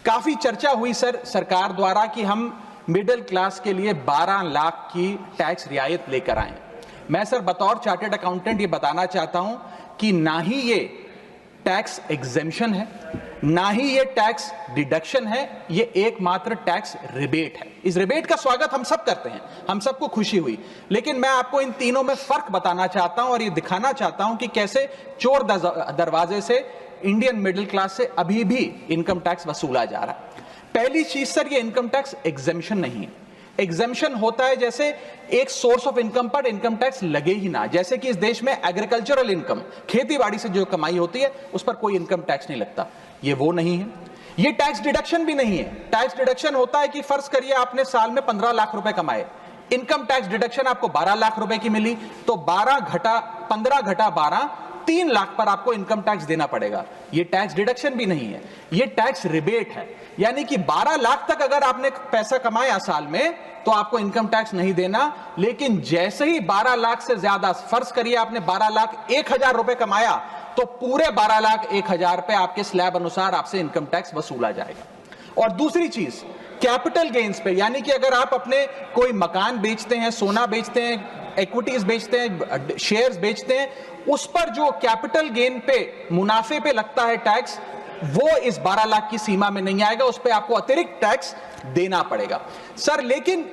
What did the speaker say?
काफी चर्चा हुई सर सरकार द्वारा कि हम मिडिल क्लास के लिए 12 लाख की टैक्स रियायत लेकर आए। मैं सर बतौर चार्टर्ड अकाउंटेंट ये बताना चाहता हूं कि ना ही ये टैक्स एग्जेम्पशन है, ना ही ये टैक्स डिडक्शन है, ये एकमात्र टैक्स रिबेट है। इस रिबेट का स्वागत हम सब करते हैं, हम सबको खुशी हुई, लेकिन मैं आपको इन तीनों में फर्क बताना चाहता हूं और ये दिखाना चाहता हूं कि कैसे चोर दरवाजे से इंडियन मिडिल क्लास से अभी भी इनकम टैक्स वसूला जा रहा है। पहली चीज सर, ये इनकम टैक्स एग्जेम्पशन नहीं है। एग्जेम्पशन होता है जैसे एक सोर्स ऑफ इनकम पर इनकम टैक्स लगे ही ना, जैसे कि इस देश में एग्रीकल्चरल इनकम, खेती बाड़ी से जो कमाई होती है उस पर कोई इनकम टैक्स नहीं लगता, ये वो नहीं है। ये टैक्स डिडक्शन भी नहीं है। टैक्स डिडक्शन होता है कि फर्ज करिए आपने साल में 15 लाख रुपए कमाए, इनकम टैक्स डिडक्शन आपको 12 लाख रुपए की मिली, तो 15 घटा 12, 3 लाख पर आपको इनकम टैक्स देना पड़ेगा। ये टैक्स डिडक्शन भी नहीं है, ये टैक्स रिबेट है। यानी कि 12 लाख तक अगर आपने पैसा कमाया साल में तो आपको इनकम टैक्स नहीं देना, लेकिन जैसे ही 12 लाख से ज्यादा, फर्ज करिए आपने 12 लाख 1,000 रुपए कमाया, तो पूरे 12 लाख 1,000 पे आपके स्लैब अनुसार आपसे इनकम टैक्स वसूला जाएगा। और दूसरी चीज, कैपिटल गेन्स पे, यानी कि अगर आप अपने कोई मकान बेचते हैं, सोना बेचते हैं, इक्विटीज बेचते हैं, शेयर्स बेचते हैं, उस पर जो कैपिटल गेन पे, मुनाफे पे लगता है टैक्स, वो इस 12 लाख की सीमा में नहीं आएगा, उस पे आपको अतिरिक्त टैक्स देना पड़ेगा। सर लेकिन